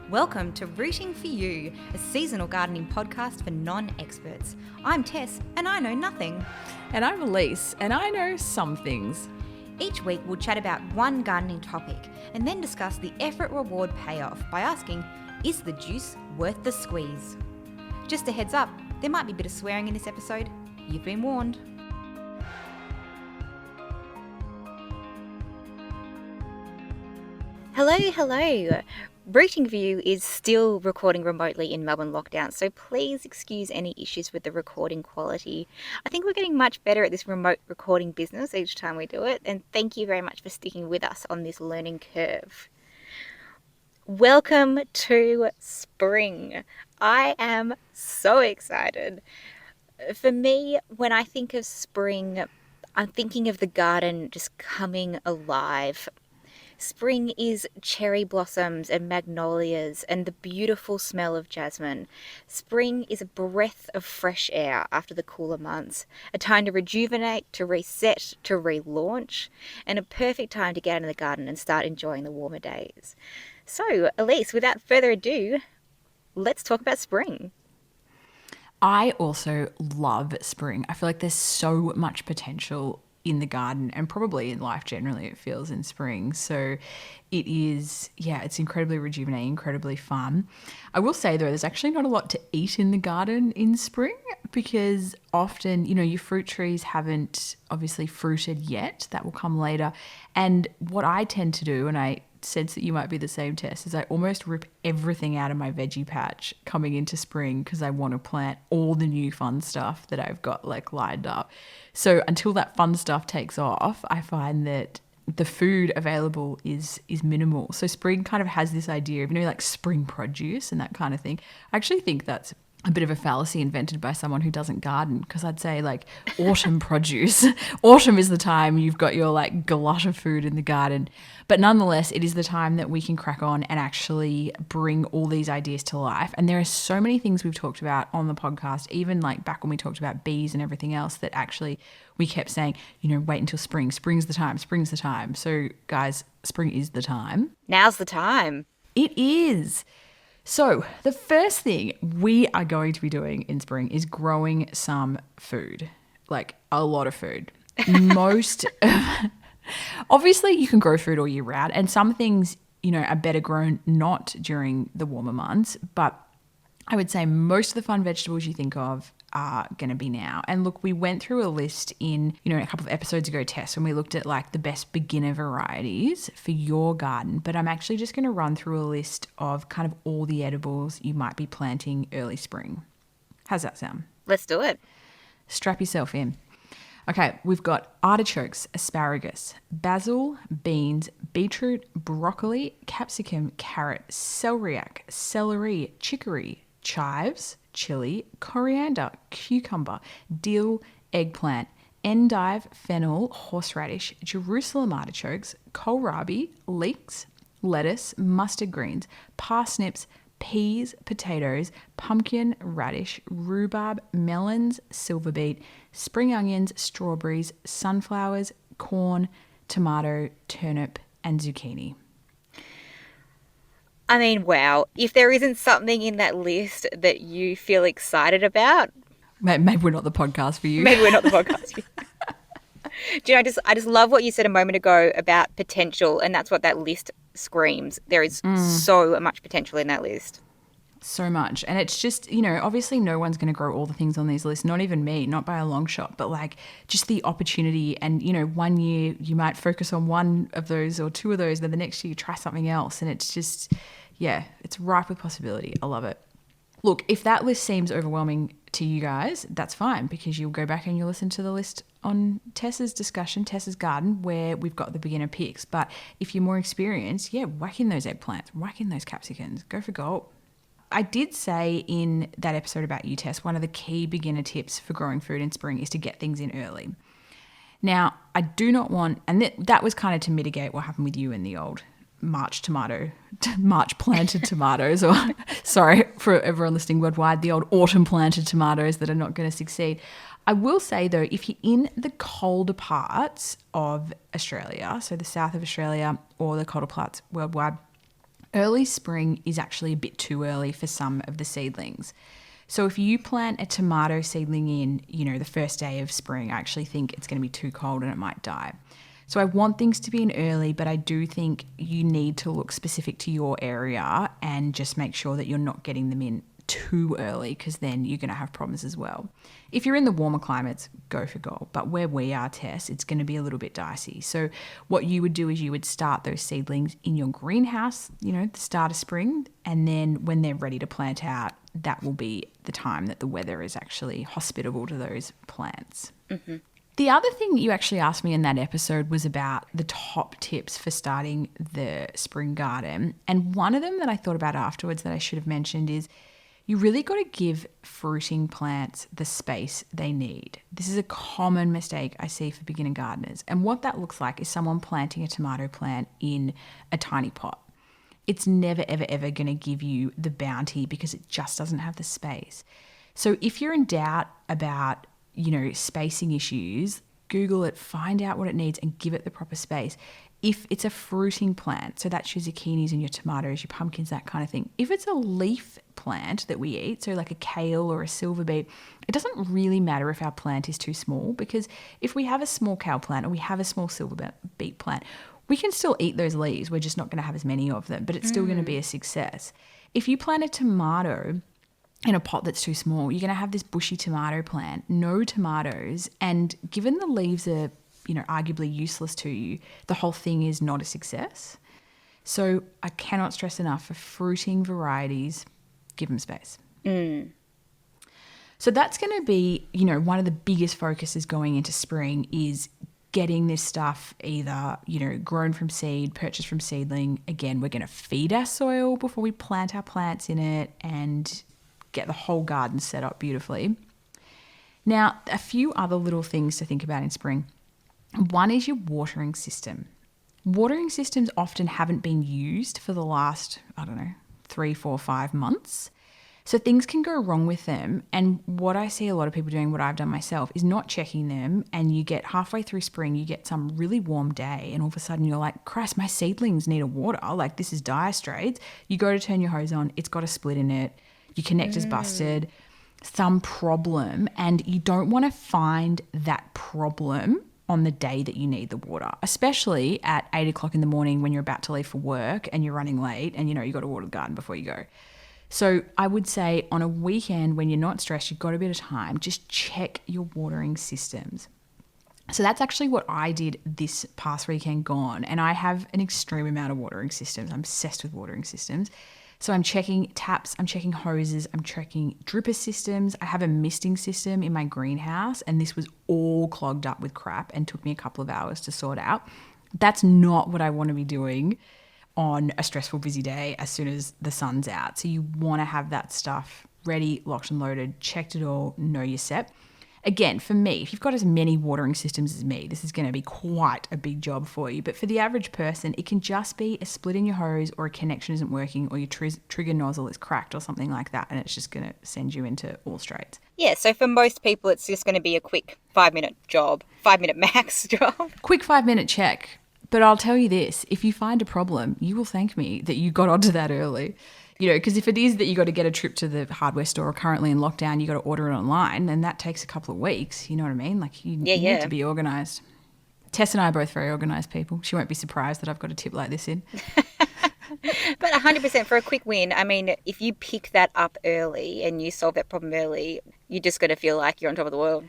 Welcome to Rooting for You, a seasonal gardening podcast for non-experts. I'm Tess, and I know nothing. And I'm Alyce, and I know some things. Each week we'll chat about one gardening topic and then discuss the effort-reward payoff by asking, is the juice worth the squeeze? Just a heads up, there might be a bit of swearing in this episode. You've been warned. Hello. Rooting for You is still recording remotely in Melbourne lockdown, so please excuse any issues with the recording quality. I think we're getting much better at this remote recording business each time we do it, and thank you very much for sticking with us on this learning curve. Welcome to spring. I am so excited. For me, when I think of spring, I'm thinking of the garden just coming alive. Spring is cherry blossoms and magnolias and the beautiful smell of jasmine. Spring is a breath of fresh air after the cooler months, a time to rejuvenate, to reset, to relaunch, and a perfect time to get out in the garden and start enjoying the warmer days. So, Alyce, without further ado, let's talk about spring. I also love spring. I feel like there's so much potential in the garden and probably in life generally, it feels, in spring. So it is, it's incredibly rejuvenating, incredibly fun. I will say though, there's actually not a lot to eat in the garden in spring because often, your fruit trees haven't obviously fruited yet. That will come later. And what I tend to do, and I sense that you might be the same, Tess, is I almost rip everything out of my veggie patch coming into spring because I want to plant all the new fun stuff that I've got lined up. So until that fun stuff takes off, I find that the food available is minimal. So spring kind of has this idea of, like spring produce and that kind of thing. I actually think that's a bit of a fallacy invented by someone who doesn't garden, because I'd say autumn produce. Autumn is the time you've got your glut of food in the garden. But nonetheless, it is the time that we can crack on and actually bring all these ideas to life. And there are so many things we've talked about on the podcast, even back when we talked about bees and everything else, that actually we kept saying, wait until spring. Spring's the time. So guys, spring is the time. Now's the time. It is. So the first thing we are going to be doing in spring is growing some food, a lot of food. Obviously you can grow food all year round, and some things, are better grown not during the warmer months, but I would say most of the fun vegetables you think of are going to be now. And look, we went through a list in, a couple of episodes ago, Tess, when we looked at the best beginner varieties for your garden. But I'm actually just going to run through a list of kind of all the edibles you might be planting early spring. How's that sound? Let's do it. Strap yourself in. Okay, we've got artichokes, asparagus, basil, beans, beetroot, broccoli, capsicum, carrot, celeriac, celery, chicory, chives, chili, coriander, cucumber, dill, eggplant, endive, fennel, horseradish, Jerusalem artichokes, kohlrabi, leeks, lettuce, mustard greens, parsnips, peas, potatoes, pumpkin, radish, rhubarb, melons, silver beet, spring onions, strawberries, sunflowers, corn, tomato, turnip, and zucchini. I mean, wow. If there isn't something in that list that you feel excited about, maybe we're not the podcast for you. Do I just love what you said a moment ago about potential, and that's what that list screams. There is so much potential in that list. So much. And it's just, obviously no one's going to grow all the things on these lists, not even me, not by a long shot, but just the opportunity. And, 1 year you might focus on one of those or two of those, then the next year you try something else. And it's just, it's ripe with possibility. I love it. Look, if that list seems overwhelming to you guys, that's fine, because you'll go back and you'll listen to the list on Tessa's garden, where we've got the beginner picks. But if you're more experienced, whack in those eggplants, whack in those capsicums, go for gold. I did say in that episode about you, Tess, one of the key beginner tips for growing food in spring is to get things in early. Now, I do not want, and that was kind of to mitigate what happened with you in the old March planted tomatoes, or sorry for everyone listening worldwide, the old autumn planted tomatoes that are not going to succeed. I will say though, if you're in the colder parts of Australia, so the south of Australia or the colder parts worldwide, Early spring is actually a bit too early for some of the seedlings. So if you plant a tomato seedling in, the first day of spring, I actually think it's going to be too cold and it might die. So I want things to be in early, but I do think you need to look specific to your area and just make sure that you're not getting them in too early, because then you're going to have problems as well. If you're in the warmer climates, go for gold. But where we are, Tess, it's going to be a little bit dicey. So what you would do is you would start those seedlings in your greenhouse, the start of spring. And then when they're ready to plant out, that will be the time that the weather is actually hospitable to those plants. Mm-hmm. The other thing that you actually asked me in that episode was about the top tips for starting the spring garden. And one of them that I thought about afterwards that I should have mentioned is you really got to give fruiting plants the space they need. This is a common mistake I see for beginner gardeners. And what that looks like is someone planting a tomato plant in a tiny pot. It's never, ever, ever going to give you the bounty because it just doesn't have the space. So if you're in doubt about spacing issues, Google it, find out what it needs and give it the proper space. If it's a fruiting plant, so that's your zucchinis and your tomatoes, your pumpkins, that kind of thing. If it's a leaf plant that we eat, so like a kale or a silver beet, it doesn't really matter if our plant is too small, because if we have a small kale plant or we have a small silver beet plant, we can still eat those leaves. We're just not going to have as many of them, but it's still going to be a success. If you plant a tomato in a pot that's too small, you're going to have this bushy tomato plant, no tomatoes, and given the leaves are, arguably useless to you, the whole thing is not a success. So I cannot stress enough, for fruiting varieties, give them space. So that's going to be, one of the biggest focuses going into spring is getting this stuff either, grown from seed, purchased from seedling. Again, we're going to feed our soil before we plant our plants in it and get the whole garden set up beautifully. Now, a few other little things to think about in spring. One is your watering system. Watering systems often haven't been used for the last, 3, 4, 5 months. So things can go wrong with them. And what I see a lot of people doing, what I've done myself, is not checking them. And you get halfway through spring, you get some really warm day, and all of a sudden you're like, Christ, my seedlings need a water. Like, this is dire straits. You go to turn your hose on, it's got a split in it. Your connector's busted, some problem. And you don't want to find that problem on the day that you need the water, especially at 8 o'clock in the morning when you're about to leave for work and you're running late and you got to water the garden before you go. So I would say on a weekend when you're not stressed, you've got a bit of time, just check your watering systems. So that's actually what I did this past weekend gone. And I have an extreme amount of watering systems. I'm obsessed with watering systems. So I'm checking taps, I'm checking hoses, I'm checking dripper systems. I have a misting system in my greenhouse, and this was all clogged up with crap and took me a couple of hours to sort out. That's not what I want to be doing on a stressful, busy day as soon as the sun's out. So you want to have that stuff ready, locked and loaded, checked it all, know you're set. Again, for me, if you've got as many watering systems as me, this is going to be quite a big job for you. But for the average person, it can just be a split in your hose, or a connection isn't working, or your trigger nozzle is cracked or something like that, and it's just going to send you into all straits. Yeah, so for most people, it's just going to be a quick 5-minute job, 5-minute max job. Quick 5-minute check. But I'll tell you this, if you find a problem, you will thank me that you got onto that early. Because if it is that you got to get a trip to the hardware store, or currently in lockdown, you got to order it online, then that takes a couple of weeks. You know what I mean? Like, you need to be organised. Tess and I are both very organised people. She won't be surprised that I've got a tip like this in. But 100% for a quick win, I mean, if you pick that up early and you solve that problem early, you're just going to feel like you're on top of the world.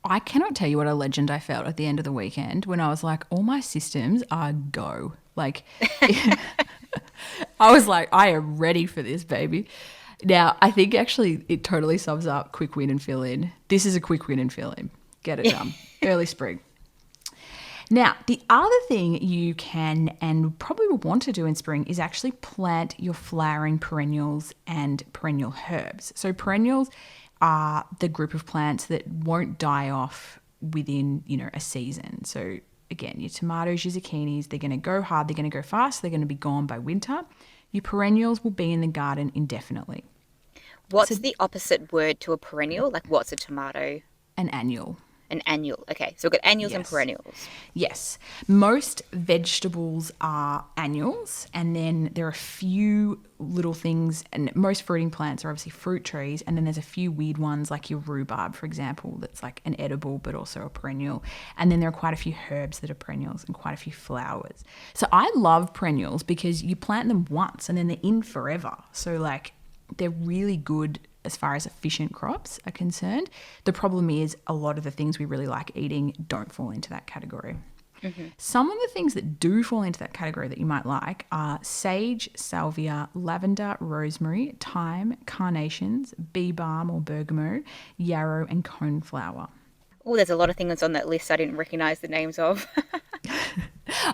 I cannot tell you what a legend I felt at the end of the weekend when I was like, all my systems are go. Like, I was like, I am ready for this, baby. Now, I think actually it totally sums up quick win and fill in. This is a quick win and fill in. Get it done. Early spring. Now, the other thing you can and probably will want to do in spring is actually plant your flowering perennials and perennial herbs. So perennials are the group of plants that won't die off within, a season. So again, your tomatoes, your zucchinis, they're going to go hard, they're going to go fast, they're going to be gone by winter. Your perennials will be in the garden indefinitely. What's the opposite word to a perennial? Like, what's a tomato? An annual. An annual. Okay, so we've got annuals and Yes. perennials. Yes. Most vegetables are annuals, and then there are a few little things, and most fruiting plants are obviously fruit trees, and then there's a few weird ones like your rhubarb, for example, that's like an edible but also a perennial. And then there are quite a few herbs that are perennials and quite a few flowers. So I love perennials because you plant them once and then they're in forever. So like they're really good as far as efficient crops are concerned. The problem is a lot of the things we really like eating don't fall into that category. Some of the things that do fall into that category that you might like are sage, salvia, lavender, rosemary, thyme, carnations, bee balm or bergamot, yarrow, and coneflower. Oh, there's a lot of things on that list I didn't recognize the names of.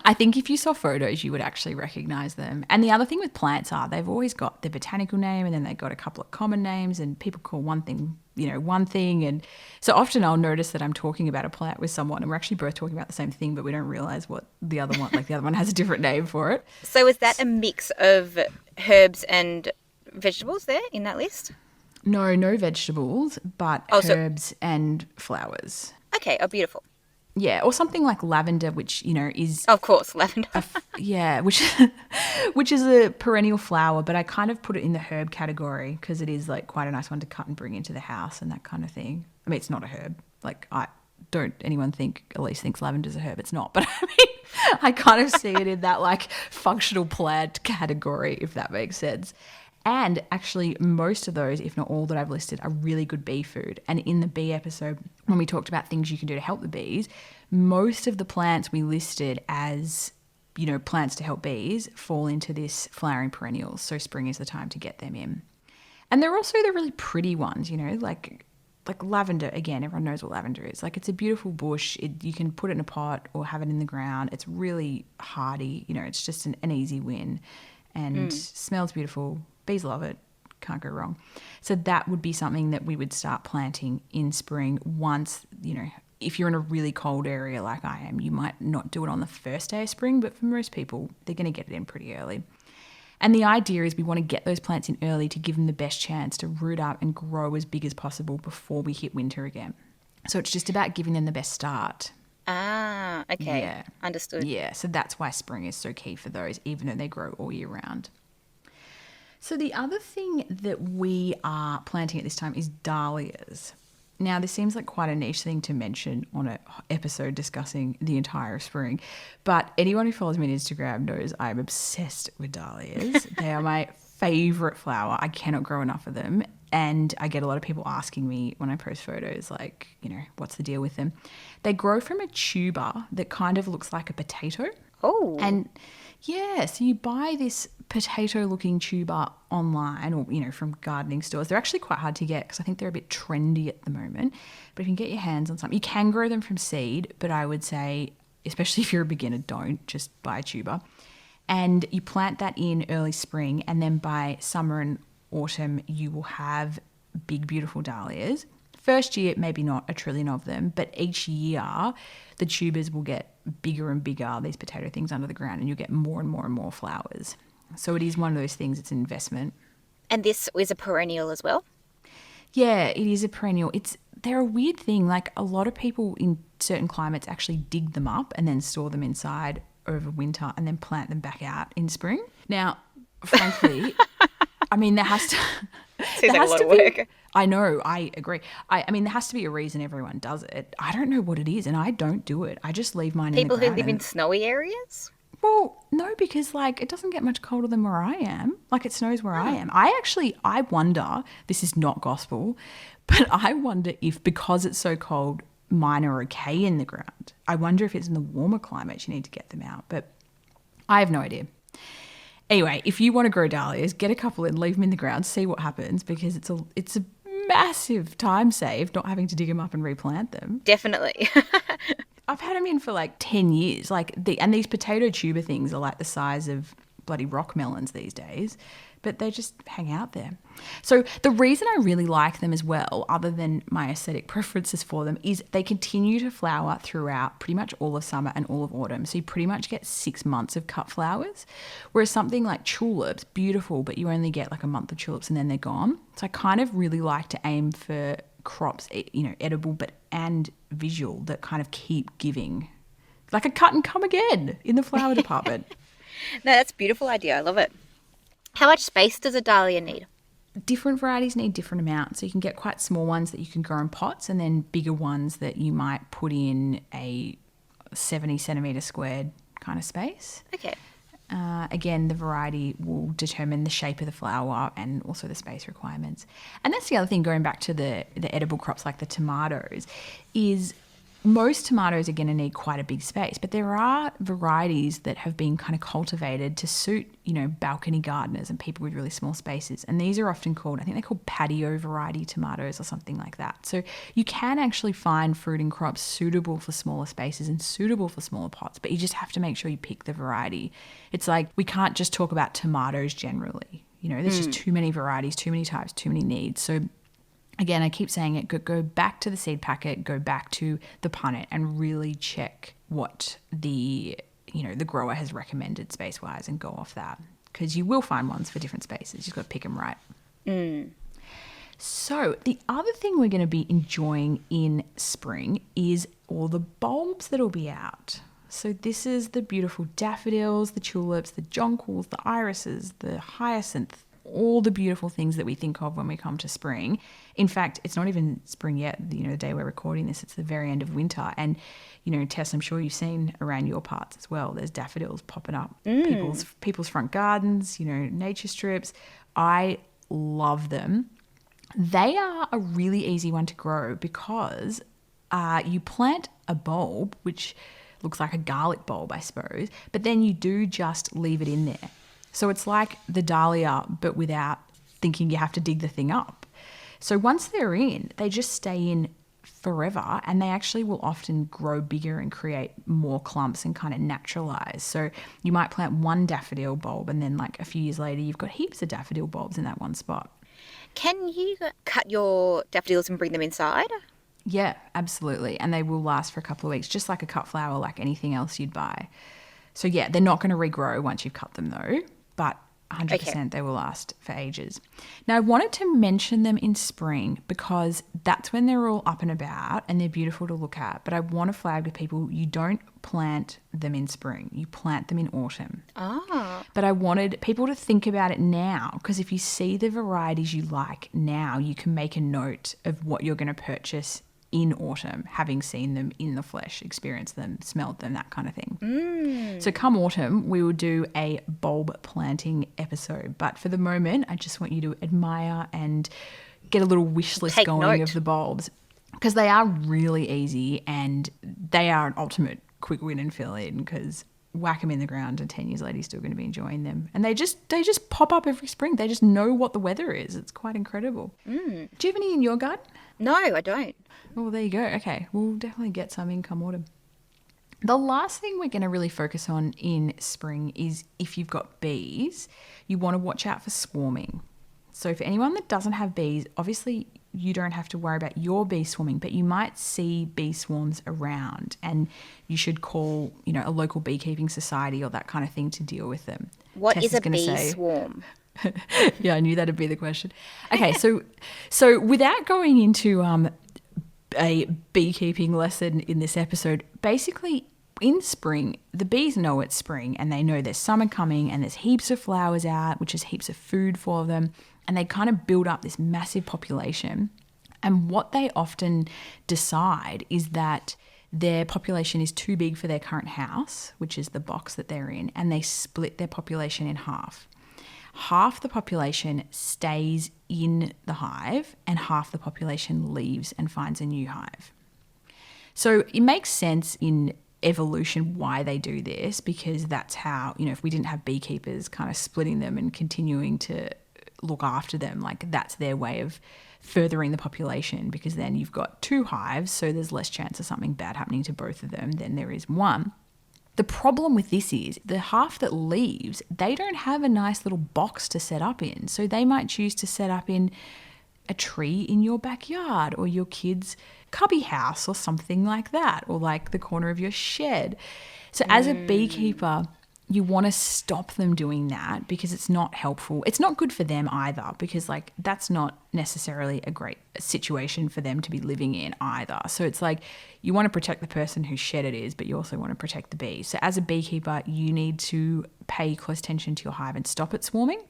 I think if you saw photos, you would actually recognize them. And the other thing with plants are they've always got their botanical name and then they've got a couple of common names and people call one thing, one thing. And so often I'll notice that I'm talking about a plant with someone and we're actually both talking about the same thing, but we don't realize what the other one, like the other one has a different name for it. So is that a mix of herbs and vegetables there in that list? No, no vegetables, but Oh, so herbs and flowers. okay. Oh, beautiful. Yeah, or something like lavender, which, is Of course, lavender. yeah, which which is a perennial flower, but I kind of put it in the herb category because it is like quite a nice one to cut and bring into the house and that kind of thing. I mean, it's not a herb. Like I don't anyone think Alyce thinks lavender's a herb. It's not, but I mean, I kind of see it in that like functional plant category, if that makes sense. And actually, most of those, if not all that I've listed, are really good bee food. And in the bee episode, when we talked about things you can do to help the bees, most of the plants we listed as, plants to help bees fall into this flowering perennials. So spring is the time to get them in. And they're also the really pretty ones, like lavender. Again, everyone knows what lavender is. Like it's a beautiful bush. You can put it in a pot or have it in the ground. It's really hardy. It's just an easy win and smells beautiful. Bees love it. Can't go wrong. So that would be something that we would start planting in spring once, if you're in a really cold area like I am, you might not do it on the first day of spring, but for most people, they're going to get it in pretty early. And the idea is we want to get those plants in early to give them the best chance to root up and grow as big as possible before we hit winter again. So it's just about giving them the best start. Ah, okay. Yeah. Understood. Yeah, so that's why spring is so key for those, even though they grow all year round. So the other thing that we are planting at this time is dahlias. Now, this seems like quite a niche thing to mention on an episode discussing the entire spring, but anyone who follows me on Instagram knows I'm obsessed with dahlias. They are my favourite flower. I cannot grow enough of them, and I get a lot of people asking me when I post photos, like, what's the deal with them? They grow from a tuber that kind of looks like a potato. Oh. And yeah, so you buy this potato-looking tuber online or, from gardening stores. They're actually quite hard to get because I think they're a bit trendy at the moment. But if you can get your hands on something, you can grow them from seed, but I would say, especially if you're a beginner, don't just buy a tuber. And you plant that in early spring, and then by summer and autumn, you will have big, beautiful dahlias. First year, maybe not a trillion of them, but each year the tubers will get bigger and bigger, these potato things under the ground, and you'll get more and more and more flowers. So it is one of those things, it's an investment. And this is a perennial as well? Yeah, it is a perennial. They're a weird thing. Like a lot of people in certain climates actually dig them up and then store them inside over winter and then plant them back out in spring. Now, frankly, I mean, there has to... Seems like a lot of work. I know, I agree. I mean, there has to be a reason everyone does it. I don't know what it is, and I don't do it. I just leave mine in the People ground. who live in snowy areas? Well, no, because it doesn't get much colder than where I am. Like it snows where I am. I wonder, this is not gospel, but I wonder if because it's so cold, mine are okay in the ground. I wonder if it's in the warmer climates you need to get them out, but I have no idea. Anyway, if you want to grow dahlias, get a couple and leave them in the ground, see what happens, because it's a massive time save not having to dig them up and replant them. Definitely. I've had them in for like 10 years. And these potato tuber things are like the size of bloody rock melons these days, but they just hang out there. So the reason I really like them as well, other than my aesthetic preferences for them, is they continue to flower throughout pretty much all of summer and all of autumn. So you pretty much get 6 months of cut flowers, whereas something like tulips, beautiful, but you only get like a month of tulips and then they're gone. So I kind of really like to aim for crops, edible and visual, that kind of keep giving. Like a cut and come again in the flower department. No, that's a beautiful idea. I love it. How much space does a dahlia need? Different varieties need different amounts. So you can get quite small ones that you can grow in pots, and then bigger ones that you might put in a 70 centimetre squared kind of space. Okay. Again, the variety will determine the shape of the flower and also the space requirements. And that's the other thing, going back to the edible crops like the tomatoes, is most tomatoes are going to need quite a big space, but there are varieties that have been kind of cultivated to suit, balcony gardeners and people with really small spaces. And these are often called, I think they're called patio variety tomatoes or something like that. So you can actually find fruiting crops suitable for smaller spaces and suitable for smaller pots, but you just have to make sure you pick the variety. It's like we can't just talk about tomatoes generally. There's just too many varieties, too many types, too many needs. So again, I keep saying it, go back to the seed packet, go back to the punnet and really check what the grower has recommended space-wise and go off that, because you will find ones for different spaces. You've got to pick them right. So the other thing we're going to be enjoying in spring is all the bulbs that will be out. So this is the beautiful daffodils, the tulips, the jonquils, the irises, the hyacinth, all the beautiful things that we think of when we come to spring. In fact, it's not even spring yet, the day we're recording this, it's the very end of winter. And, Tess, I'm sure you've seen around your parts as well, there's daffodils popping up, people's front gardens, nature strips. I love them. They are a really easy one to grow because you plant a bulb, which looks like a garlic bulb, I suppose, but then you do just leave it in there. So it's like the dahlia, but without thinking you have to dig the thing up. So once they're in, they just stay in forever, and they actually will often grow bigger and create more clumps and kind of naturalize. So you might plant one daffodil bulb, and then like a few years later, you've got heaps of daffodil bulbs in that one spot. Can you cut your daffodils and bring them inside? Yeah, absolutely. And they will last for a couple of weeks, just like a cut flower, like anything else you'd buy. So yeah, they're not going to regrow once you've cut them though, but 100% they will last for ages. Now, I wanted to mention them in spring because that's when they're all up and about and they're beautiful to look at. But I want to flag with people, you don't plant them in spring. You plant them in autumn. Ah. But I wanted people to think about it now, because if you see the varieties you like now, you can make a note of what you're going to purchase in autumn, having seen them in the flesh, experienced them, smelled them, that kind of thing. So come autumn, we will do a bulb planting episode. But for the moment, I just want you to admire and get a little wish list going of the bulbs, because they are really easy and they are an ultimate quick win and fill in, because whack them in the ground and 10 years later you're still going to be enjoying them. And they just pop up every spring. They just know what the weather is. It's quite incredible. Do you have any in your garden? No, I don't. Well, there you go. Okay, we'll definitely get some in come autumn. The last thing we're going to really focus on in spring is if you've got bees, you want to watch out for swarming. So for anyone that doesn't have bees, obviously you don't have to worry about your bee swarming, but you might see bee swarms around and you should call, a local beekeeping society or that kind of thing to deal with them. What is a bee swarm? Yeah, I knew that'd be the question. Okay, so without going into a beekeeping lesson in this episode, basically in spring, the bees know it's spring and they know there's summer coming and there's heaps of flowers out, which is heaps of food for them, and they kind of build up this massive population. And what they often decide is that their population is too big for their current house, which is the box that they're in, and they split their population in half. Half the population stays in the hive and half the population leaves and finds a new hive. So it makes sense in evolution why they do this, because that's how, if we didn't have beekeepers kind of splitting them and continuing to look after them, like that's their way of furthering the population, because then you've got two hives, so there's less chance of something bad happening to both of them than there is one. The problem with this is the half that leaves, they don't have a nice little box to set up in. So they might choose to set up in a tree in your backyard or your kid's cubby house or something like that, or like the corner of your shed. So as a beekeeper, you want to stop them doing that because it's not helpful. It's not good for them either because like that's not necessarily a great situation for them to be living in either. So it's like you want to protect the person whose shed it is, but you also want to protect the bees. So as a beekeeper, you need to pay close attention to your hive and stop it swarming.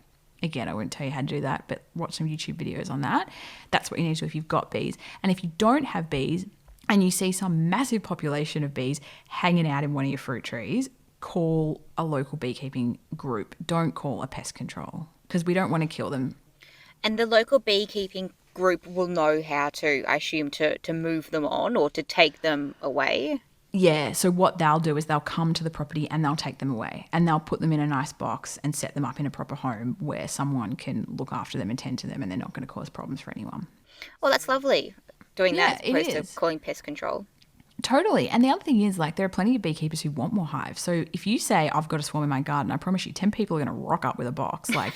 Again, I won't tell you how to do that, but watch some YouTube videos on that. That's what you need to do if you've got bees. And if you don't have bees and you see some massive population of bees hanging out in one of your fruit trees, call a local beekeeping group. Don't call a pest control because we don't want to kill them. And the local beekeeping group will know how to, I assume, to move them on or to take them away. Yeah, so what they'll do is they'll come to the property and they'll take them away and they'll put them in a nice box and set them up in a proper home where someone can look after them and tend to them and they're not going to cause problems for anyone. Well, that's lovely. Doing Yeah, that as it opposed to is. calling pest control. Totally. And the other thing is, like, there are plenty of beekeepers who want more hives. So if you say, I've got a swarm in my garden, I promise you 10 people are going to rock up with a box. Like,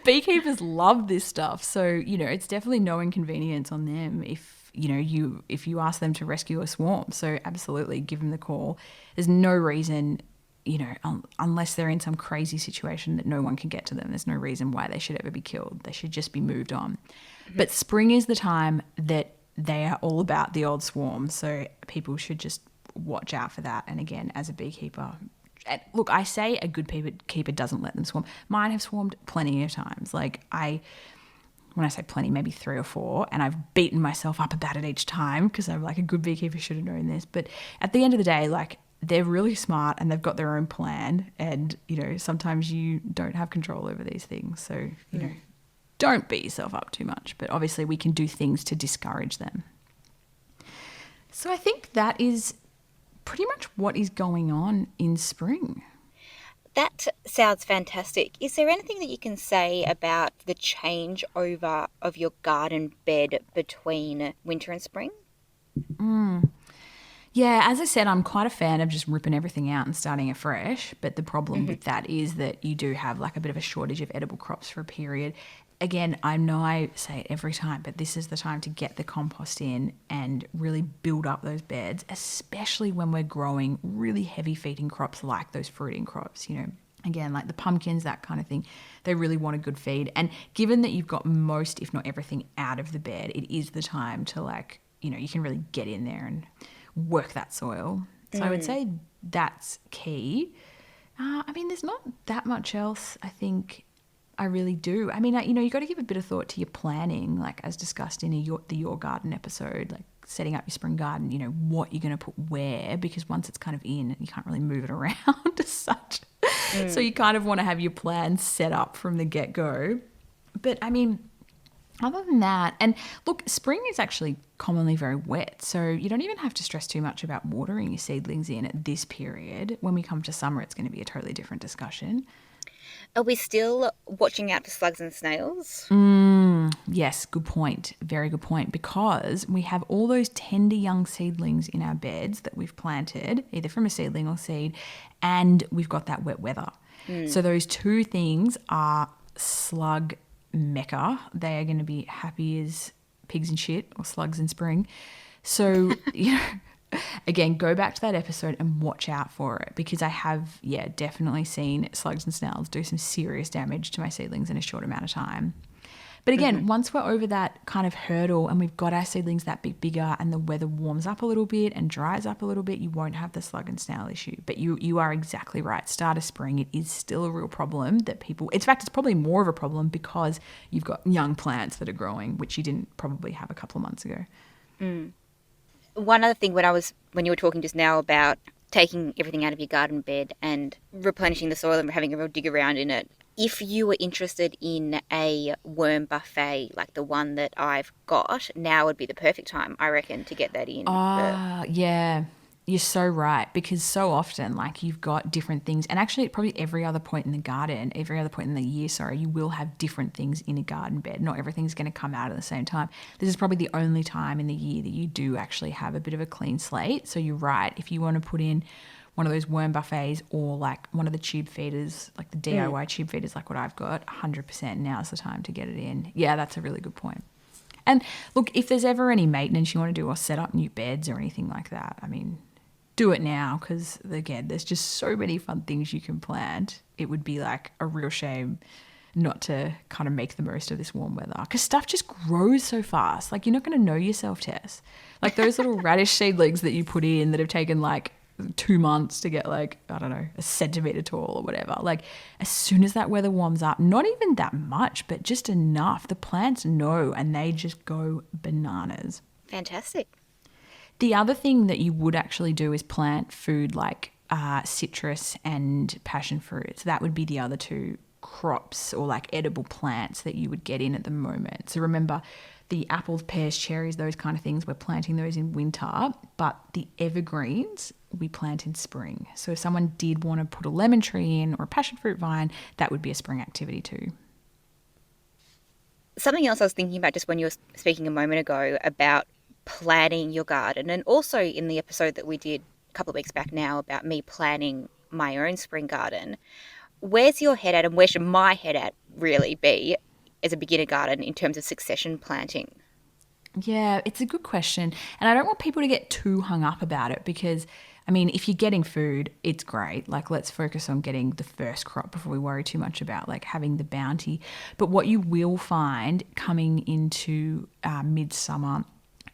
beekeepers love this stuff. So, you know, it's definitely no inconvenience on them if you ask them to rescue a swarm. So absolutely give them the call. There's no reason, unless they're in some crazy situation that no one can get to them, there's no reason why they should ever be killed. They should just be moved on. But spring is the time that they are all about the old swarm. So people should just watch out for that. And again, as a beekeeper, and look, I say a good keeper doesn't let them swarm. Mine have swarmed plenty of times. When I say plenty, maybe 3 or 4, and I've beaten myself up about it each time because I'm like, a good beekeeper should have known this. But at the end of the day, like, they're really smart and they've got their own plan. And, sometimes you don't have control over these things. So, don't beat yourself up too much. But obviously we can do things to discourage them. So I think that is pretty much what is going on in spring. That sounds fantastic. Is there anything that you can say about the changeover of your garden bed between winter and spring? Yeah, as I said, I'm quite a fan of just ripping everything out and starting afresh. But the problem with that is that you do have like a bit of a shortage of edible crops for a period. Again, I know I say it every time, but this is the time to get the compost in and really build up those beds, especially when we're growing really heavy feeding crops like those fruiting crops, Again, like the pumpkins, that kind of thing, they really want a good feed. And given that you've got most, if not everything, out of the bed, it is the time to you can really get in there and work that soil. So I would say that's key. There's not that much else I think I really do. You got to give a bit of thought to your planning, like as discussed in the Your Garden episode, like setting up your spring garden, what you're going to put where, because once it's kind of in, you can't really move it around as such. So you kind of want to have your plan set up from the get-go. But other than that, and look, spring is actually commonly very wet, so you don't even have to stress too much about watering your seedlings in at this period. When we come to summer, it's going to be a totally different discussion. Are we still watching out for slugs and snails? Yes, good point. Very good point. Because we have all those tender young seedlings in our beds that we've planted, either from a seedling or seed, and we've got that wet weather. So those two things are slug mecca. They are going to be happy as pigs in shit or slugs in spring. So, again, go back to that episode and watch out for it, because I have, definitely seen slugs and snails do some serious damage to my seedlings in a short amount of time. But again, once we're over that kind of hurdle and we've got our seedlings that bit bigger and the weather warms up a little bit and dries up a little bit, you won't have the slug and snail issue. But you are exactly right. Start of spring, it is still a real problem that people, in fact, it's probably more of a problem because you've got young plants that are growing, which you didn't probably have a couple of months ago. One other thing, when you were talking just now about taking everything out of your garden bed and replenishing the soil and having a real dig around in it, if you were interested in a worm buffet like the one that I've got, now would be the perfect time, I reckon, to get that in. Yeah. You're so right, because so often, you've got different things, and actually probably every other point in the year, you will have different things in a garden bed. Not everything's going to come out at the same time. This is probably the only time in the year that you do actually have a bit of a clean slate. So you're right. If you want to put in one of those worm buffets or one of the tube feeders, like the DIY tube feeders, like what I've got, 100% now's the time to get it in. Yeah, that's a really good point. And look, if there's ever any maintenance you want to do or set up new beds or anything like that, do it now because, again, there's just so many fun things you can plant. It would be like a real shame not to kind of make the most of this warm weather because stuff just grows so fast. Like, you're not going to know yourself, Tess. Like those little radish seedlings that you put in that have taken like 2 months to get like, I don't know, a centimetre tall or whatever. Like as soon as that weather warms up, not even that much, but just enough, the plants know and they just go bananas. Fantastic. The other thing that you would actually do is plant food like citrus and passion fruit. So that would be the other two crops or like edible plants that you would get in at the moment. So remember, the apples, pears, cherries, those kind of things, we're planting those in winter, but the evergreens we plant in spring. So if someone did want to put a lemon tree in or a passion fruit vine, that would be a spring activity too. Something else I was thinking about just when you were speaking a moment ago about planning your garden, and also in the episode that we did a couple of weeks back now about me planning my own spring garden. Where's your head at, and where should my head at really be as a beginner garden in terms of succession planting? Yeah, it's a good question. And I don't want people to get too hung up about it because, I mean, if you're getting food, it's great. Like, let's focus on getting the first crop before we worry too much about like having the bounty. But what you will find coming into midsummer,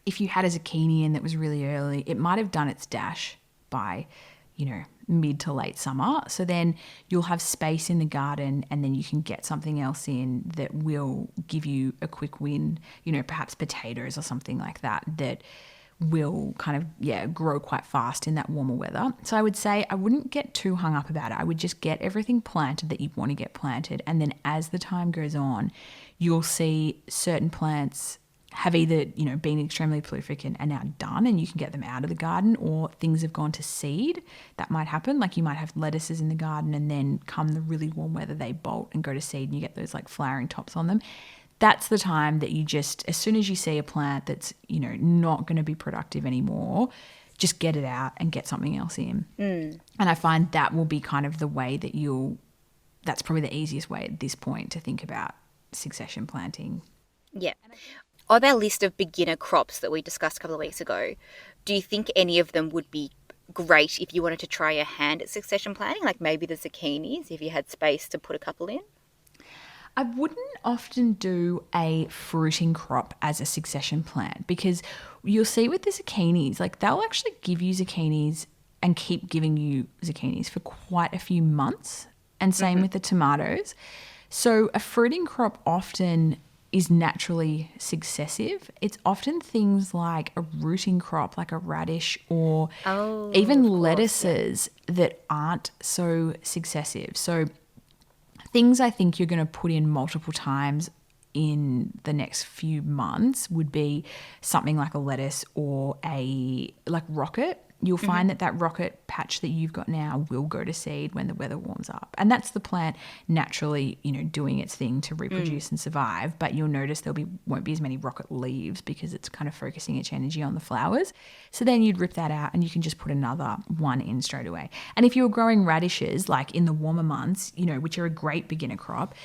if you had a zucchini in that was really early, it might have done its dash by, mid to late summer. So then you'll have space in the garden and then you can get something else in that will give you a quick win, perhaps potatoes or something like that, that will kind of, grow quite fast in that warmer weather. So I would say I wouldn't get too hung up about it. I would just get everything planted that you want to get planted. And then as the time goes on, you'll see certain plants have either, been extremely prolific and are now done and you can get them out of the garden, or things have gone to seed. That might happen. Like you might have lettuces in the garden and then come the really warm weather, they bolt and go to seed and you get those like flowering tops on them. That's the time that you just, as soon as you see a plant that's, not going to be productive anymore, just get it out and get something else in. And I find that will be kind of the way that that's probably the easiest way at this point to think about succession planting. Yeah. Of our list of beginner crops that we discussed a couple of weeks ago, do you think any of them would be great if you wanted to try your hand at succession planting? Like maybe the zucchinis, if you had space to put a couple in? I wouldn't often do a fruiting crop as a succession plant because you'll see with the zucchinis, like they'll actually give you zucchinis and keep giving you zucchinis for quite a few months. And same with the tomatoes. So a fruiting crop often is naturally successive. It's often things like a rooting crop, like a radish, or even lettuces that aren't so successive. So things I think you're going to put in multiple times in the next few months would be something like a lettuce or a like rocket. You'll find that rocket patch that you've got now will go to seed when the weather warms up. And that's the plant naturally, doing its thing to reproduce and survive. But you'll notice won't be as many rocket leaves because it's kind of focusing its energy on the flowers. So then you'd rip that out and you can just put another one in straight away. And if you're growing radishes, like in the warmer months, which are a great beginner crop,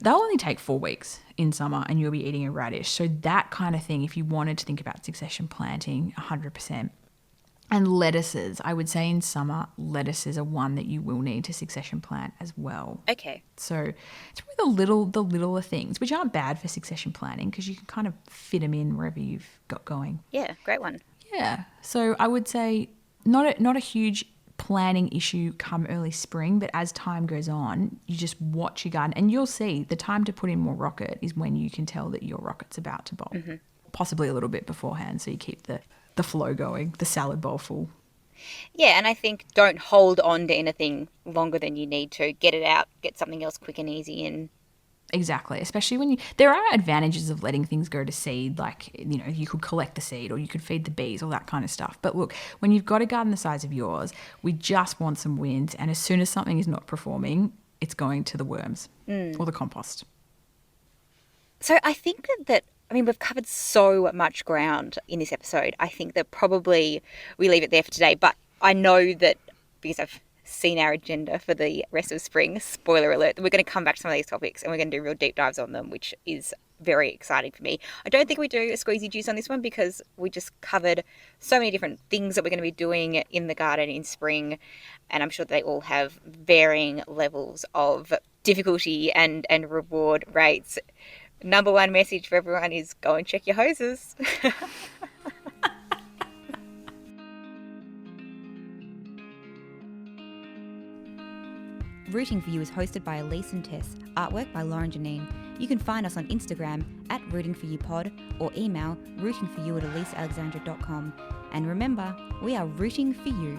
they'll only take 4 weeks in summer and you'll be eating a radish. So that kind of thing, if you wanted to think about succession planting, 100%. And lettuces, I would say in summer, lettuces are one that you will need to succession plant as well. Okay. So it's probably the littler things, which aren't bad for succession planting because you can kind of fit them in wherever you've got going. Yeah, great one. Yeah. So I would say not a huge planning issue come early spring, but as time goes on, you just watch your garden and you'll see the time to put in more rocket is when you can tell that your rocket's about to bolt. Possibly a little bit beforehand so you keep the flow going, the salad bowl full. Yeah, and I think don't hold on to anything longer than you need to. Get it out, get something else quick and easy in. Exactly, especially when there are advantages of letting things go to seed, like, you could collect the seed or you could feed the bees, all that kind of stuff. But look, when you've got a garden the size of yours, we just want some wins. And as soon as something is not performing, it's going to the worms or the compost. So I think we've covered so much ground in this episode. I think that probably we leave it there for today. But I know that because I've seen our agenda for the rest of spring, spoiler alert, we're going to come back to some of these topics and we're going to do real deep dives on them, which is very exciting for me. I don't think we do a squeezy juice on this one because we just covered so many different things that we're going to be doing in the garden in spring, and I'm sure they all have varying levels of difficulty and reward rates. Number one message for everyone is go and check your hoses. Rooting for You is hosted by Alyce and Tess, artwork by Lauren Janine. You can find us on Instagram at rootingforyoupod or email rootingforyou@alycealexandra.com. And remember, we are rooting for you.